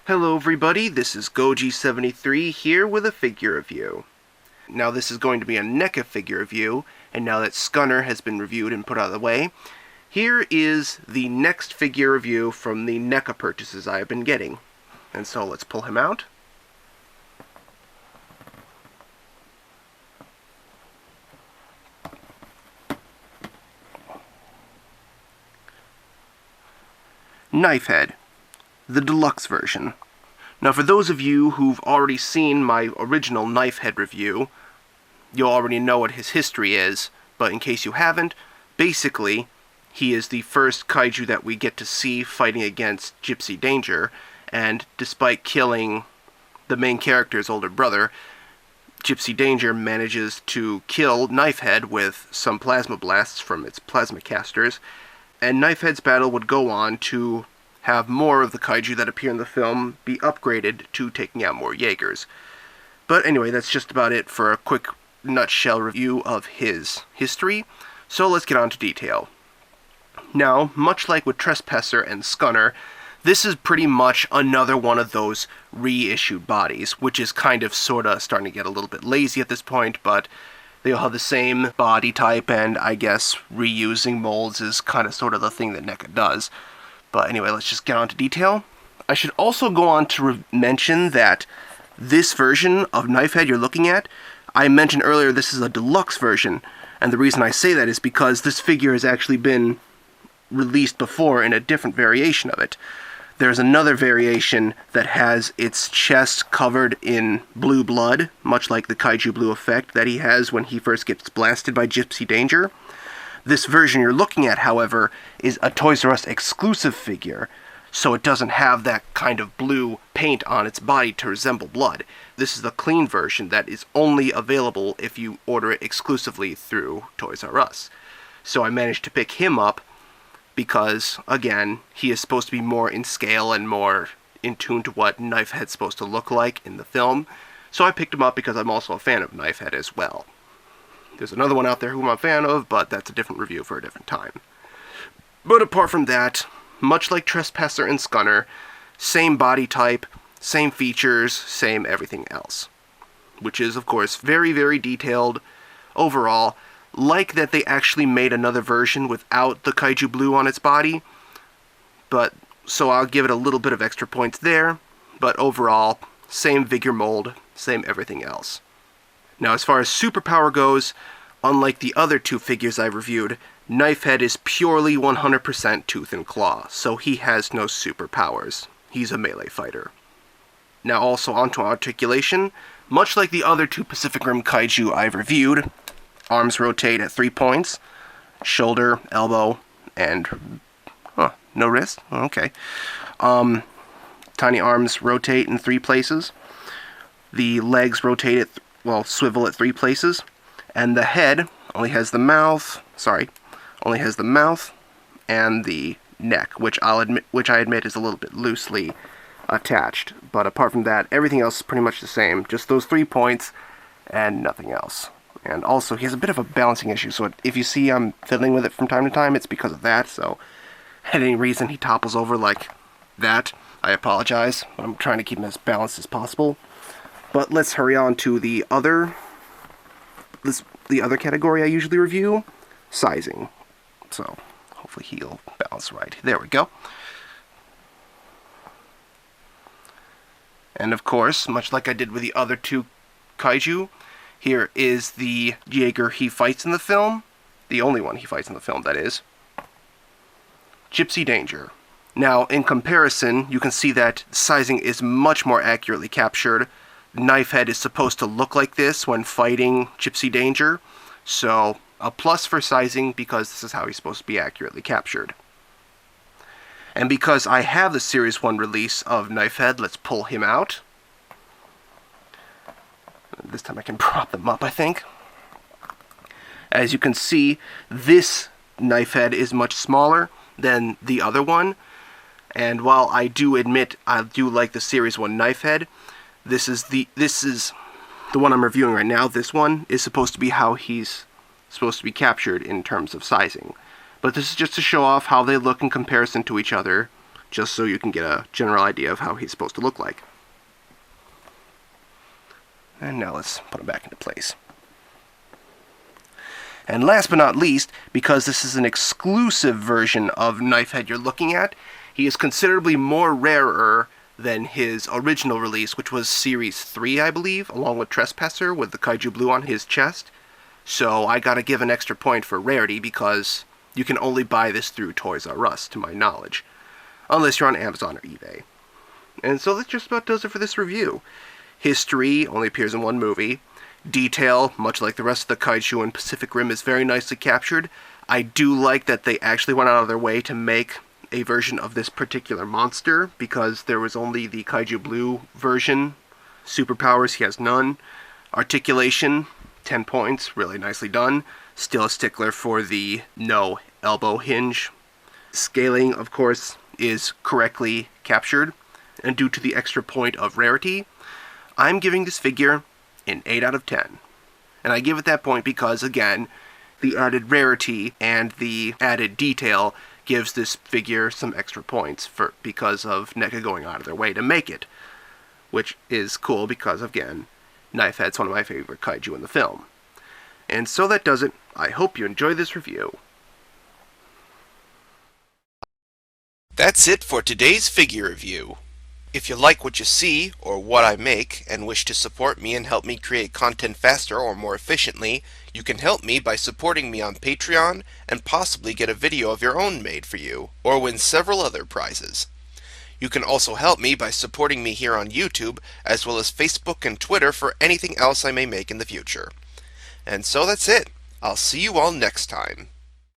Hello everybody, this is Goji73 here with a figure review. Now this is going to be a NECA figure review, and now that Scunner has been reviewed and put out of the way, here is the next figure review from the NECA purchases I have been getting. And so let's pull him out. Knifehead, the deluxe version. Now for those of you who've already seen my original Knifehead review, you'll already know what his history is, but in case you haven't, basically, he is the first kaiju that we get to see fighting against Gypsy Danger, and despite killing the main character's older brother, Gypsy Danger manages to kill Knifehead with some plasma blasts from its plasma casters, and Knifehead's battle would go on to have more of the kaiju that appear in the film be upgraded to taking out more Jaegers. But anyway, that's just about it for a quick nutshell review of his history, so let's get on to detail. Now, much like with Trespasser and Scunner, this is pretty much another one of those reissued bodies, which is kind of sorta starting to get a little bit lazy at this point, but they all have the same body type, and I guess reusing molds is kind of sort of the thing that NECA does. But anyway, let's just get on to detail. I should also go on to mention that this version of Knifehead you're looking at, I mentioned earlier this is a deluxe version, and the reason I say that is because this figure has actually been released before in a different variation of it. There's another variation that has its chest covered in blue blood, much like the Kaiju Blue effect that he has when he first gets blasted by Gypsy Danger. This version you're looking at, however, is a Toys R Us exclusive figure, so it doesn't have that kind of blue paint on its body to resemble blood. This is the clean version that is only available if you order it exclusively through Toys R Us. So I managed to pick him up because, again, he is supposed to be more in scale and more in tune to what Knifehead's supposed to look like in the film. So I picked him up because I'm also a fan of Knifehead as well. There's another one out there who I'm a fan of, but that's a different review for a different time. But apart from that, much like Trespasser and Scunner, same body type, same features, same everything else. Which is, of course, very, very detailed overall. Like that they actually made another version without the Kaiju Blue on its body, but so I'll give it a little bit of extra points there, but overall, same figure mold, same everything else. Now as far as superpower goes, unlike the other two figures I've reviewed, Knifehead is purely 100% tooth and claw, so he has no superpowers. He's a melee fighter. Now also onto Articulation. Much like the other two Pacific Rim Kaiju I've reviewed, arms rotate at 3 points, shoulder, elbow, and no wrist? Okay. Tiny arms rotate in 3 places. The legs rotate at, swivel at 3 places. And the head only has the mouth, and the neck, which I admit is a little bit loosely attached. But apart from that, everything else is pretty much the same. Just those 3 points and nothing else. And also, he has a bit of a balancing issue, so if you see I'm fiddling with it from time to time, it's because of that, so at any reason he topples over like that, I apologize. I'm trying to keep him as balanced as possible. But let's hurry on to the other category I usually review, sizing. So, hopefully he'll balance right. There we go. And of course, much like I did with the other two kaiju, here is the Jaeger he fights in the film. The only one he fights in the film, that is. Gypsy Danger. Now, in comparison, you can see that sizing is much more accurately captured. Knifehead is supposed to look like this when fighting Gypsy Danger, so a plus for sizing because this is how he's supposed to be accurately captured. And because I have the Series 1 release of Knifehead, let's pull him out. This time I can prop them up, I think. As you can see, this Knifehead is much smaller than the other one. And while I do admit I do like the Series 1 Knifehead, this is the one I'm reviewing right now. This one is supposed to be how he's supposed to be captured in terms of sizing. But this is just to show off how they look in comparison to each other, just so you can get a general idea of how he's supposed to look like. And now let's put him back into place. And last but not least, because this is an exclusive version of Knifehead you're looking at, he is considerably more rarer than his original release, which was Series 3, I believe, along with Trespasser with the Kaiju Blue on his chest. So I gotta give an extra point for rarity because you can only buy this through Toys R Us, to my knowledge. Unless you're on Amazon or eBay. And so that just about does it for this review. History only appears in one movie. Detail, much like the rest of the kaiju in Pacific Rim, is very nicely captured. I do like that they actually went out of their way to make a version of this particular monster, because there was only the Kaiju Blue version. Superpowers, he has none. Articulation, 10 points, really nicely done. Still a stickler for the no elbow hinge. Scaling, of course, is correctly captured, and due to the extra point of rarity, I'm giving this figure an 8 out of 10. And I give it that point because, again, the added rarity and the added detail gives this figure some extra points because of NECA going out of their way to make it. Which is cool because, again, Knifehead's one of my favorite kaiju in the film. And so that does it. I hope you enjoy this review. That's it for today's figure review. If you like what you see, or what I make, and wish to support me and help me create content faster or more efficiently, you can help me by supporting me on Patreon, and possibly get a video of your own made for you, or win several other prizes. You can also help me by supporting me here on YouTube, as well as Facebook and Twitter for anything else I may make in the future. And so that's it. I'll see you all next time.